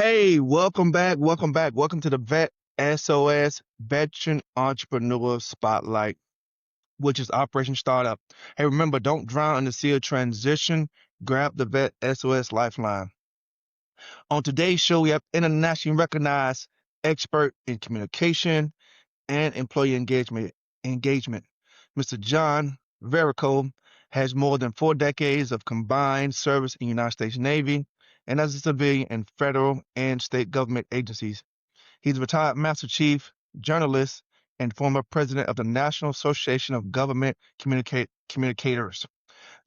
Hey, welcome back. Welcome back. Welcome to the S.O.S. Veteran Entrepreneur Spotlight, which is Operation Startup. Hey, remember, don't drown in the sea of transition. Grab the Vet S.O.S. Lifeline. On today's show, we have internationally recognized expert in communication and employee engagement. Mr. John Verrico has more than 4 decades of combined service in the United States Navy and as a civilian in federal and state government agencies. He's a retired Master Chief, journalist, and former president of the National Association of Government Communicators.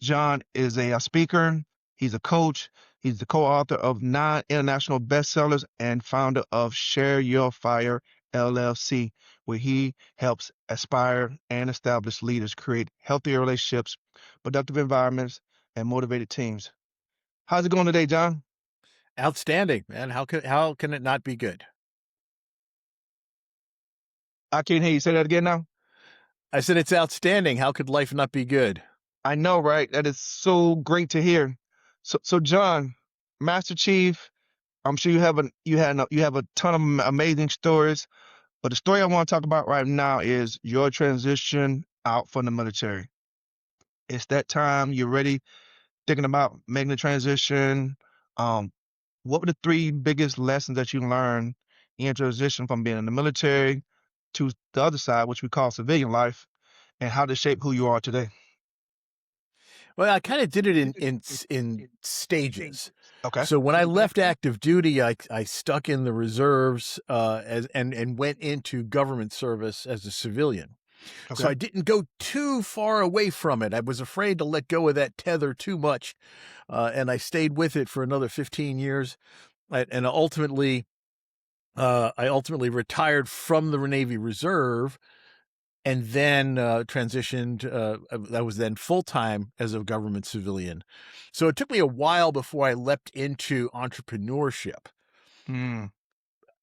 John is a speaker, he's a coach, he's the co-author of 9 international bestsellers and founder of Share Your Fire LLC, where he helps aspire and established leaders create healthier relationships, productive environments, and motivated teams. How's it going today, John? Outstanding, man. How can it not be good? I can't hear you. Say that again now. I said it's outstanding. How could life not be good? I know, right? That is so great to hear. So John, Master Chief, I'm sure you have a ton of amazing stories, but the story I want to talk about right now is your transition out from the military. It's that time you're ready, thinking about making the transition. Um, what were the 3 biggest lessons that you learned in your transition from being in the military to the other side, which we call civilian life, and how they shape who you are today? Well, I kind of did it in stages. Okay. So when I left active duty, I stuck in the reserves and went into government service as a civilian. So Okay. I didn't go too far away from it. I was afraid to let go of that tether too much, and I stayed with it for another 15 years, and I ultimately retired from the Navy Reserve and then transitioned. I was then full time as a government civilian. So it took me a while before I leapt into entrepreneurship, Mm,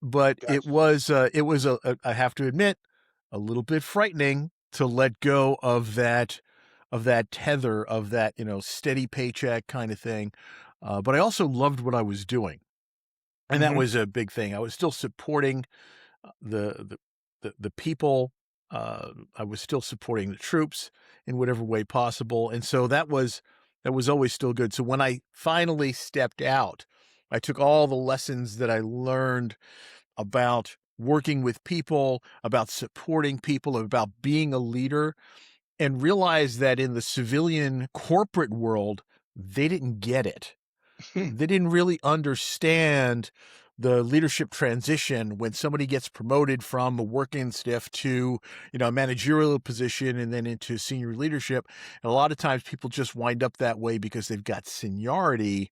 but gotcha. it was I have to admit, a little bit frightening to let go of that tether of that steady paycheck kind of thing. But I also loved what I was doing, and that Hmm. was a big thing. I was still supporting the the people. I was still supporting the troops in whatever way possible, and so that was always still good. So when I finally stepped out, I took all the lessons that I learned about working with people, about supporting people, about being a leader, and realized that in the civilian corporate world, they didn't get it. They didn't really understand the leadership transition when somebody gets promoted from a working stiff to, a managerial position and then into senior leadership. And a lot of times people just wind up that way because they've got seniority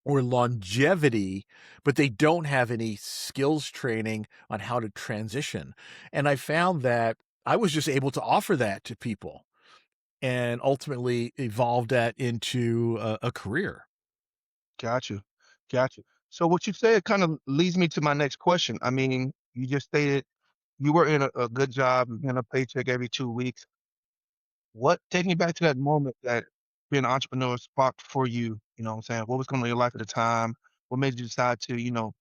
or longevity, but they don't have any skills training on how to transition. And I found that I was just able to offer that to people and ultimately evolved that into a career. Got you. Got you. So what you said kind of leads me to my next question. I mean, you just stated you were in a good job, in a paycheck every 2 weeks. Take me back to that moment that being an entrepreneur sparked for you. You know what I'm saying? What was going on in your life at the time? What made you decide to,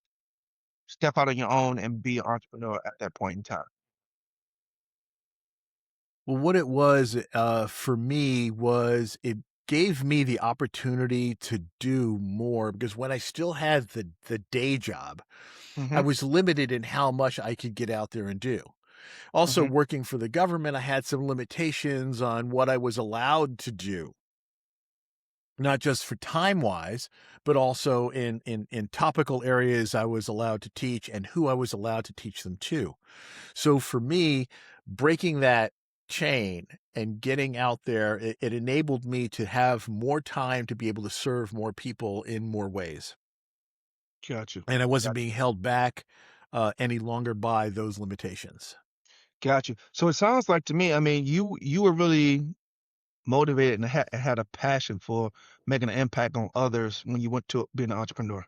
step out on your own and be an entrepreneur at that point in time? Well, what it was, for me was it gave me the opportunity to do more because when I still had the day job, I Mm-hmm. was limited in how much I could get out there and do. Also, Mm-hmm. working for the government, I had some limitations on what I was allowed to do, not just for time wise, but also in topical areas I was allowed to teach and who I was allowed to teach them to. So for me, breaking that chain and getting out there, it enabled me to have more time to be able to serve more people in more ways. Got you. And I wasn't Got you. being held back any longer by those limitations. Got you. So it sounds like to me, I mean, you were really motivated and had a passion for making an impact on others when you went to being an entrepreneur.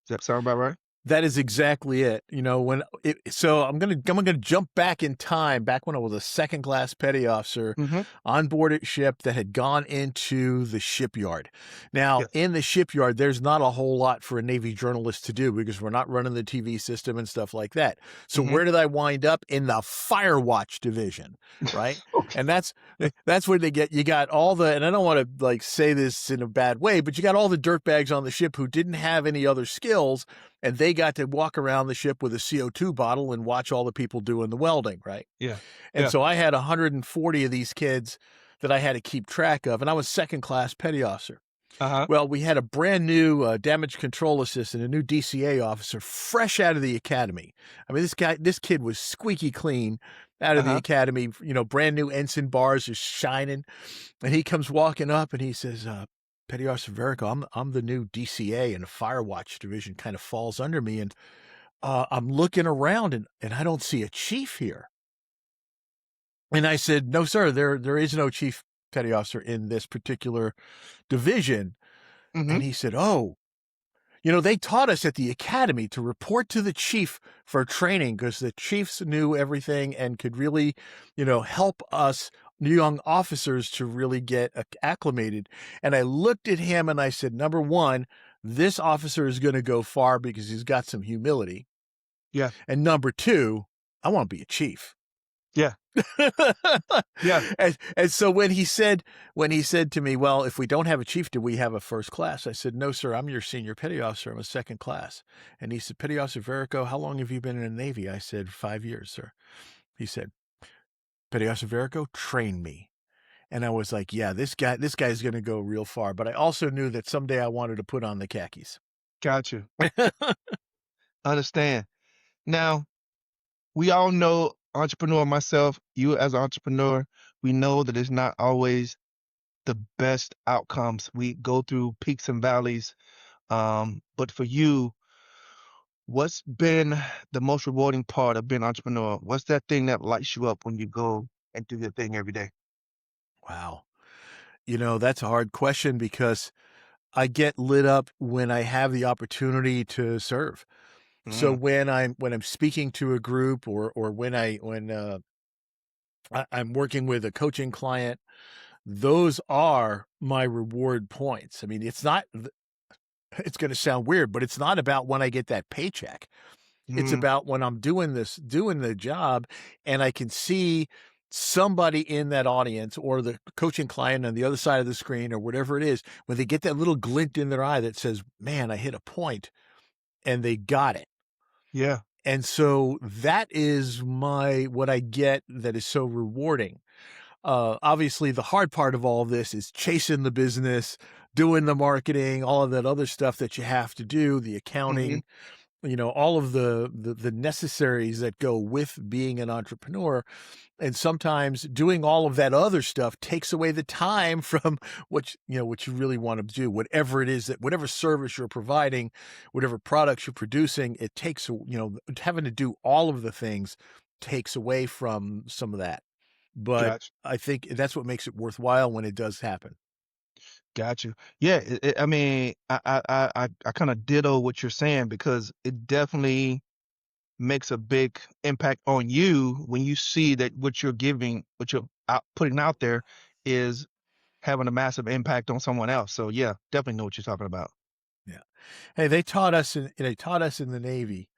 Does that sound about right? That is exactly it. You know, so I'm gonna jump back in time, back when I was a second class petty officer Mhm. on board a ship that had gone into the shipyard. Now, Yes. in the shipyard, there's not a whole lot for a Navy journalist to do because we're not running the TV system and stuff like that. So Mhm. where did I wind up? In the fire watch division, right? Okay. And that's where you got all the, and I don't want to like say this in a bad way, but you got all the dirtbags on the ship who didn't have any other skills, and they got to walk around the ship with a CO2 bottle and watch all the people doing the welding, right? Yeah. And Yeah. so I had 140 of these kids that I had to keep track of, and I was second class petty officer. Uh-huh. Well, we had a brand new damage control assistant, a new DCA officer, fresh out of the academy. I mean, this kid was squeaky clean out of the Uh-huh. academy. You know, brand new ensign bars just shining, and he comes walking up and he says, "Petty Officer Verrico, I'm the new DCA, and the Fire Watch division kind of falls under me, and I'm looking around and I don't see a chief here." And I said, "No, sir, there is no chief petty officer in this particular division." Mhm. And he said, "Oh, you know, they taught us at the academy to report to the chief for training because the chiefs knew everything and could really, you know, help us new young officers to really get acclimated." And I looked at him and I said, "Number one, this officer is going to go far because he's got some humility. Yeah. And number two, I want to be a chief." Yeah. Yeah. And so when he said to me, "Well, if we don't have a chief, do we have a first class?" I said, "No, sir, I'm your senior petty officer. I'm a second class." And he said, "Petty Officer Verrico, how long have you been in the Navy?" I said, "5 years, sir." He said, "Petty Officer Verrico, train me." And I was like, "Yeah, this guy's going to go real far." But I also knew that someday I wanted to put on the khakis. Got you. Understand. Now, we all know entrepreneur myself, you as an entrepreneur, we know that it's not always the best outcomes. We go through peaks and valleys. But for you, what's been the most rewarding part of being an entrepreneur? What's that thing that lights you up when you go and do your thing every day? Wow. You know, that's a hard question because I get lit up when I have the opportunity to serve. So Mm, when I'm speaking to a group, or I'm working with a coaching client, those are my reward points. I mean, it's going to sound weird, but it's not about when I get that paycheck. It's mm, about when I'm doing the job, and I can see somebody in that audience or the coaching client on the other side of the screen or whatever it is, when they get that little glint in their eye that says, "Man, I hit a point," and they got it. yeah, And so that is what I get that is so rewarding. Obviously, the hard part of all of this is chasing the business, doing the marketing, all of that other stuff that you have to do, the hmm, accounting, you know, all of the necessaries that go with being an entrepreneur. And sometimes doing all of that other stuff takes away the time from what you really want to do, whatever it is, that whatever service you're providing, whatever products you're producing, it takes, having to do all of the things takes away from some of that. But gotcha, I think that's what makes it worthwhile when it does happen. gotcha. Yeah, I mean, I kind of ditto what you're saying because it definitely makes a big impact on you when you see that what you're giving, what you're putting out there is having a massive impact on someone else. So yeah, definitely know what you're talking about. Yeah. Hey, they taught us in the Navy.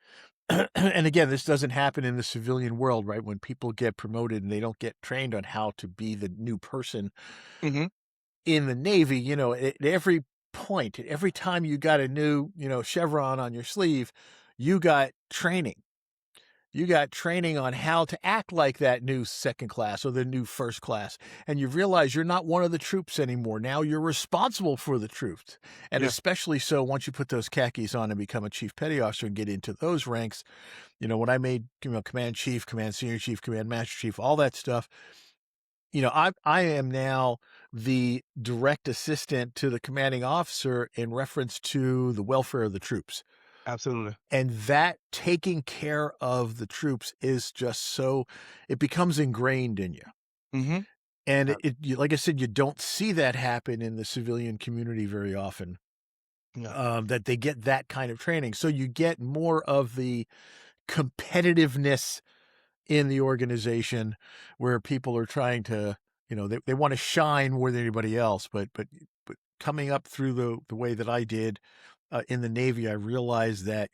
And again, this doesn't happen in the civilian world, right? When people get promoted and they don't get trained on how to be the new person Hmm. in the Navy, at every point, at every time you got a new, chevron on your sleeve, you got training. You got training on how to act like that new second class or the new first class. And you realize you're not one of the troops anymore. Now you're responsible for the troops. And Yeah, especially so once you put those khakis on and become a chief petty officer and get into those ranks, when I made, command chief, command senior chief, command master chief, all that stuff, I am now the direct assistant to the commanding officer in reference to the welfare of the troops. absolutely. And that taking care of the troops is just so, it becomes ingrained in you. Hmm. And like I said, you don't see that happen in the civilian community very often. Yeah. that they get that kind of training. So you get more of the competitiveness in the organization where people are trying to, they want to shine more than anybody else. But coming up through the way that I did in the Navy, I realized that,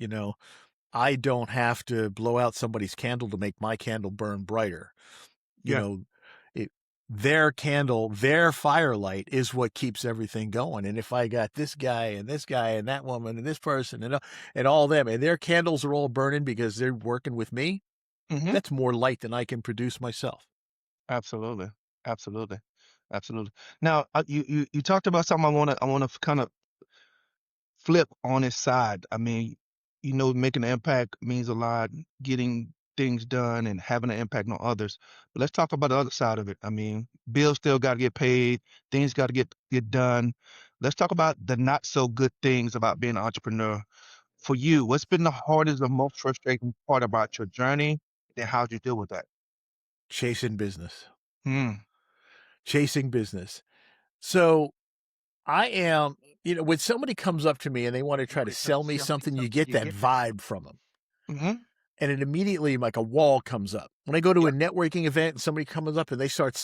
I don't have to blow out somebody's candle to make my candle burn brighter. You Yeah. know, it, their candle, their firelight is what keeps everything going. And if I got this guy and that woman and this person and all them and their candles are all burning because they're working with me, Hmm. that's more light than I can produce myself. Absolutely. Absolutely. Absolutely. Now, you talked about something I want to kind of flip on its side. I mean, making an impact means a lot, getting things done and having an impact on others. But let's talk about the other side of it. I mean, bills still got to get paid, things got to get done. Let's talk about the not so good things about being an entrepreneur. For you, what's been the hardest or most frustrating part about your journey? And how'd you deal with that? Chasing business, Hmm. chasing business. So I am, when somebody comes up to me and they want to try to sell me something, you get that vibe from them. Mm-hmm. And it immediately like a wall comes up. When I go to Yeah. a networking event and somebody comes up and they start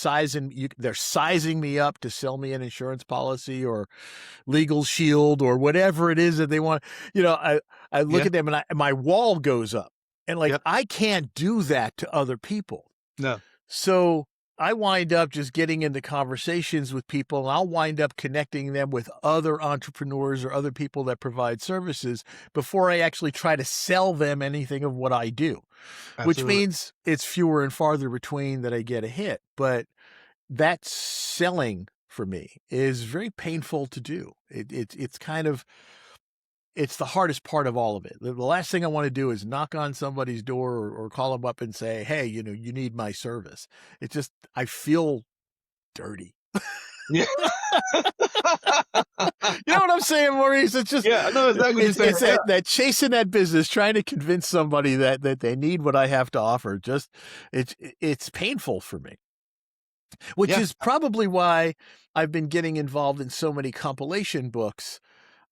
they're sizing me up to sell me an insurance policy or legal shield or whatever it is that they want. I look Yeah. at them and my wall goes up. And like Yep. I can't do that to other people. No. So I wind up just getting into conversations with people and I'll wind up connecting them with other entrepreneurs or other people that provide services before I actually try to sell them anything of what I do, which Absolutely. means it's fewer and farther between that I get a hit. But that selling for me is very painful to do. It's kind of it's the hardest part of all of it. The last thing I want to do is knock on somebody's door or call them up and say, "Hey, you need my service." It's just I feel dirty. Yeah. You know what I'm saying, Maurice? It's just Yeah, I know exactly what you're saying. it's Yeah. that chasing that business, trying to convince somebody that they need what I have to offer. Just it's painful for me, which Yeah. is probably why I've been getting involved in so many compilation books.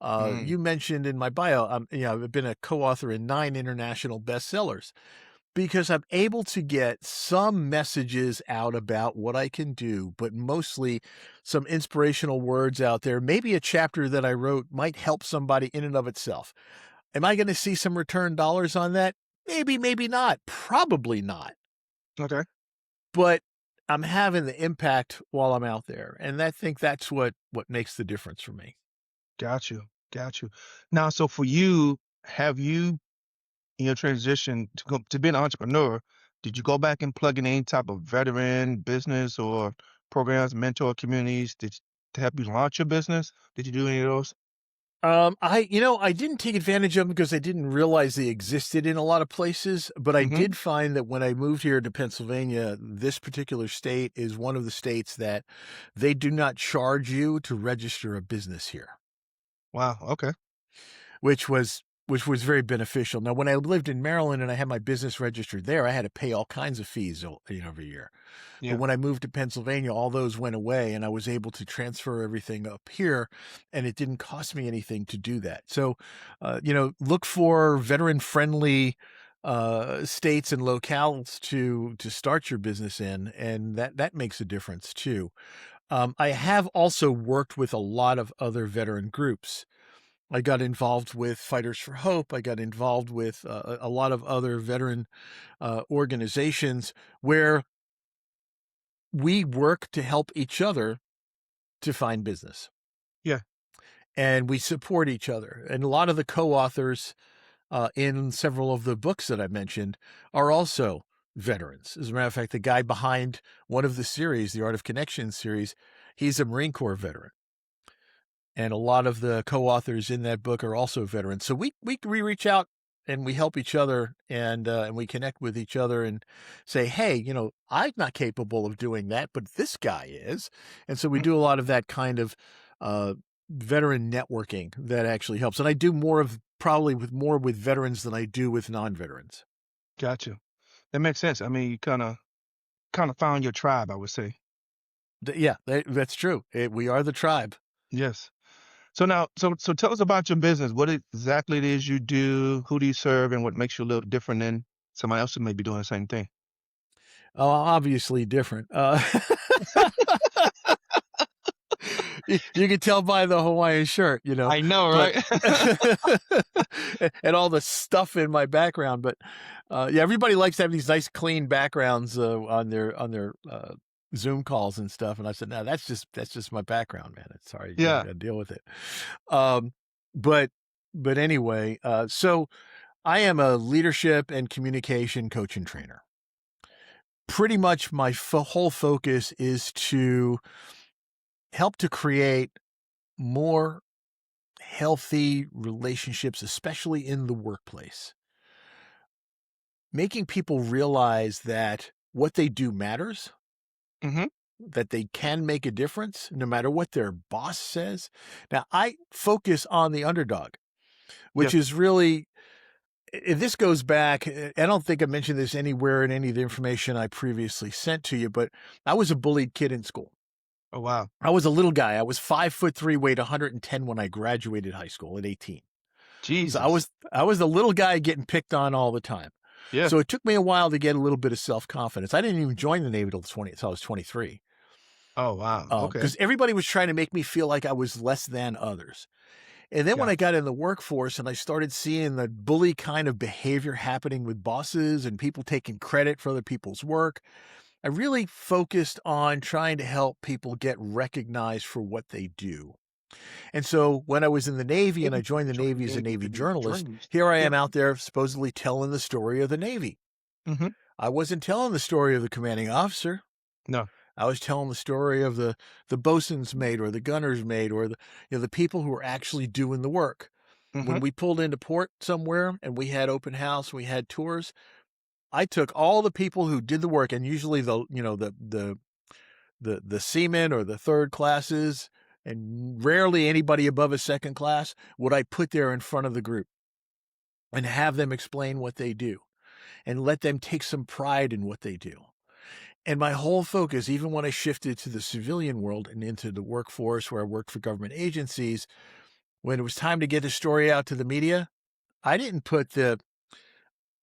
Mm. You mentioned in my bio, I've been a co-author in 9 international bestsellers because I'm able to get some messages out about what I can do, but mostly some inspirational words out there. Maybe a chapter that I wrote might help somebody in and of itself. Am I going to see some return dollars on that? Maybe, maybe not. Probably not. Okay. But I'm having the impact while I'm out there, and I think that's what makes the difference for me. Got you. Got you. Now, so for you, have you in your transition to be an entrepreneur, did you go back and plug in any type of veteran business or programs, mentor communities to help you launch your business? Did you do any of those? I didn't take advantage of them because I didn't realize they existed in a lot of places, but I Mm-hmm. did find that when I moved here to Pennsylvania, this particular state is one of the states that they do not charge you to register a business here, Wow. Okay. which was very beneficial. Now, when I lived in Maryland and I had my business registered there, I had to pay all kinds of fees, every year. But Yeah. when I moved to Pennsylvania, all those went away and I was able to transfer everything up here and it didn't cost me anything to do that. So, look for veteran friendly states and locales to start your business in, and that makes a difference too. I have also worked with a lot of other veteran groups. I got involved with Fighters for Hope. I got involved with a lot of other veteran organizations where we work to help each other to find business Yeah. and we support each other. And a lot of the co-authors in several of the books that I mentioned are also veterans. As a matter of fact, the guy behind one of the series, the Art of Connection series, he's a Marine Corps veteran. And a lot of the co-authors in that book are also veterans. So we reach out and we help each other and we connect with each other and say, hey, I'm not capable of doing that, but this guy is. And so we Mm. do a lot of that kind of uh, veteran networking that actually helps. And I do probably with veterans than I do with non-veterans. Got you. That makes sense. I mean, you kind of found your tribe, I would say. Yeah, that's true. We are the tribe. Yes. So tell us about your business. What exactly it is you do, who do you serve, and what makes you a little different than somebody else who may be doing the same thing? Oh, obviously different. You can tell by the Hawaiian shirt, I know, but right? and all the stuff in my background. But yeah, everybody likes to have these nice clean backgrounds on their Zoom calls and stuff. And I said, no, that's just my background, man. It's sorry, you Yeah. got to deal with it. Um, but but anyway, so I am a leadership and communication coach and trainer. Pretty much my whole focus is to help to create more healthy relationships, especially in the workplace. Making people realize that what they do matters, Mhm. that they can make a difference no matter what their boss says. Now, I focus on the underdog, Yeah. which is really, this goes back. I don't think I mentioned this anywhere in any of the information I previously sent to you, but I was a bullied kid in school. Oh, wow. I was a little guy. I was 5'3", weighed 110 when I graduated high school at 18. So I Jesus. was I was the little guy getting picked on all the time. Yeah. So it took me a while to get a little bit of self-confidence. I didn't even join the Navy till I was 23, Oh, wow. Okay. because everybody was trying to make me feel like I was less than others. And then when I Gotcha. got in the workforce and I started seeing the bully kind of behavior happening with bosses and people taking credit for other people's work, I really focused on trying to help people get recognized for what they do. And so when I was in the Navy and I joined the Navy as a Navy journalist, here I Yeah. am out there supposedly telling the story of the Navy. Mhm. I wasn't telling the story of the commanding officer. No. I was telling the story of the bosun's mate or the gunner's mate or the people who were actually doing the work. When Mhm. we pulled into port somewhere and we had open house, we had tours, I took all the people who did the work, and usually the seamen or the third classes, and rarely anybody above a second class, would I put there in front of the group and have them explain what they do and let them take some pride in what they do. And my whole focus, even when I shifted to the civilian world and into the workforce where I worked for government agencies, when it was time to get the story out to the media, I didn't put the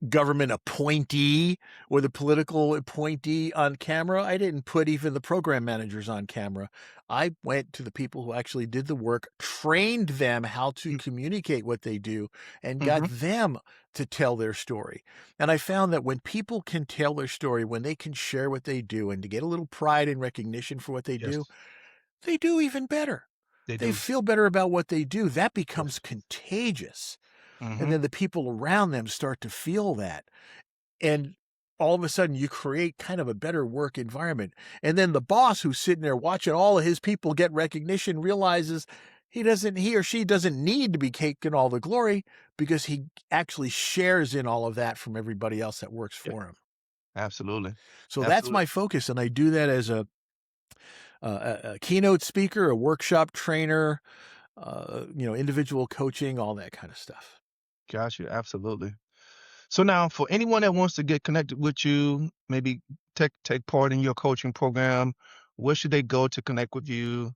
government appointee or the political appointee on camera. I didn't put even the program managers on camera. I went to the people who actually did the work, trained them how to Mm. communicate what they do, and got Mhm. them to tell their story. And I found that when people can tell their story, when they can share what they do and to get a little pride and recognition for what Yes. they do even better. They They do. feel better about what they do. That becomes Yes. contagious. And Mhm. then the people around them start to feel that. And all of a sudden, you create kind of a better work environment. And then the boss who's sitting there watching all of his people get recognition realizes he or she doesn't need to be taking all the glory because he actually shares in all of that from everybody else that works Yeah. for him. Absolutely. So that's Absolutely. my focus. And I do that as a keynote speaker, a workshop trainer, individual coaching, all that kind of stuff. Got you. Absolutely. So now, for anyone that wants to get connected with you, maybe take part in your coaching program, where should they go to connect with you?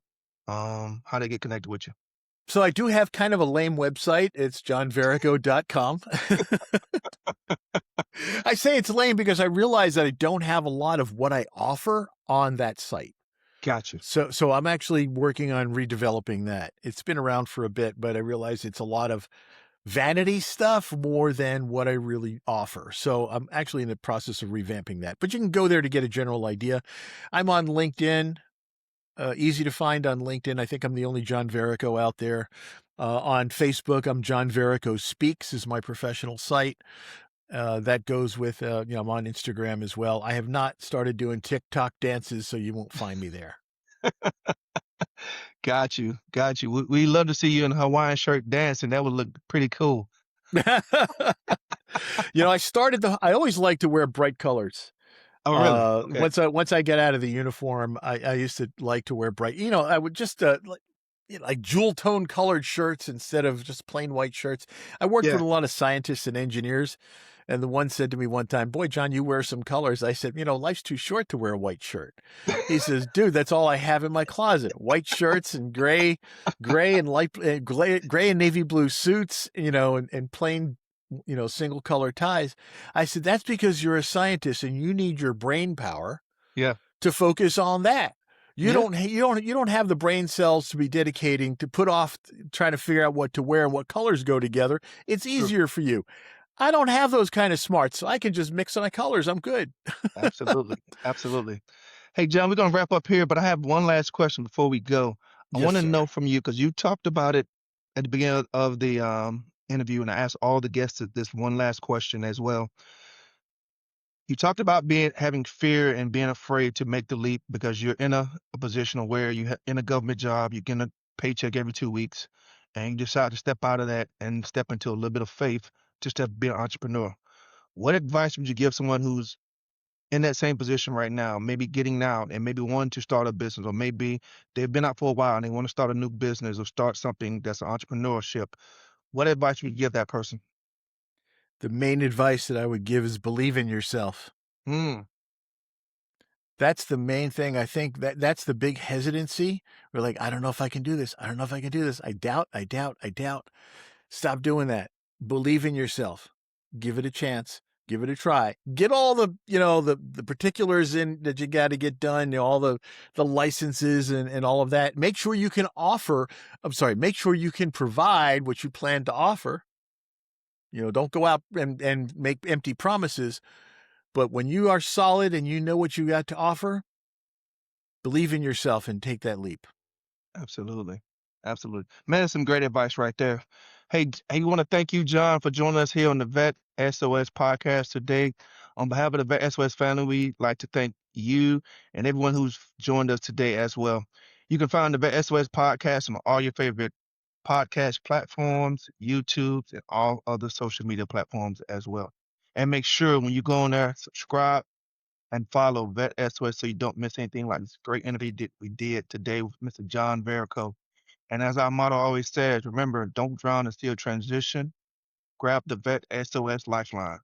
How they get connected with you? So I do have kind of a lame website. It's johnverrico.com. I say it's lame because I realize that I don't have a lot of what I offer on that site. Got you. So I'm actually working on redeveloping that. It's been around for a bit, but I realize it's a lot of vanity stuff more than what I really offer. So I'm actually in the process of revamping that. But you can go there to get a general idea. I'm on LinkedIn. Easy to find on LinkedIn. I think I'm the only John Verrico out there. On Facebook, I'm John Verrico Speaks is my professional site. That goes with, I'm on Instagram as well. I have not started doing TikTok dances, so you won't find me there. Got you. Got you. We love to see you in a Hawaiian shirt dancing. That would look pretty cool. I always like to wear bright colors. Oh, really? Okay. Once I get out of the uniform, I used to like to wear bright, I would just, like jewel tone colored shirts instead of just plain white shirts. I worked with Yeah. a lot of scientists and engineers, And the one said to me one time, "Boy, John, you wear some colors." I said, "Life's too short to wear a white shirt." He says, "Dude, that's all I have in my closet. White shirts and gray and light gray and navy blue suits, and plain, single color ties." I said, "That's because you're a scientist and you need your brain power Yeah. to focus on that. You Yeah. don't you don't have the brain cells to be dedicating to put off trying to figure out what to wear and what colors go together. It's True. easier for you. I don't have those kind of smarts, so I can just mix my colors. I'm good." Absolutely. Absolutely. Hey, John, we're gonna wrap up here, but I have one last question before we go. I Yes, want to sir. know from you because you talked about it at the beginning of the interview, and I asked all the guests this one last question as well. You talked about having fear and being afraid to make the leap because you're in a position where in a government job, you get a paycheck every 2 weeks, and you decide to step out of that and step into a little bit of faith to step be an entrepreneur. What advice would you give someone who's in that same position right now, maybe getting out and maybe wanting to start a business, or maybe they've been out for a while and they want to start a new business or start something that's an entrepreneurship? What advice would you give that person? The main advice that I would give is believe in yourself. Hmm. That's the main thing. I think that's the big hesitancy. We're like, "I don't know if I can do this. I don't know if I can do this. I doubt, I doubt, I doubt." Stop doing that. Believe in yourself. Give it a chance. Give it a try. Get all the particulars in that you got to get done, all the licenses and all of that. Make sure you can offer, I'm sorry, make sure you can provide what you plan to offer. Don't go out and make empty promises, but when you are solid and you know what you got to offer, believe in yourself and take that leap. Absolutely. Absolutely. Man, that's some great advice right there. Hey, we want to thank you, John, for joining us here on the Vet SOS podcast today. On behalf of the Vet SOS family, we'd like to thank you and everyone who's joined us today as well. You can find the Vet SOS podcast on all your favorite podcast platforms, YouTube, and all other social media platforms as well. And make sure when you go on there, subscribe and follow Vet SOS so you don't miss anything like this great interview we did today with Mr. John Verrico. And as our motto always says, remember, don't drown in steel transition. Grab the Vet SOS Lifeline.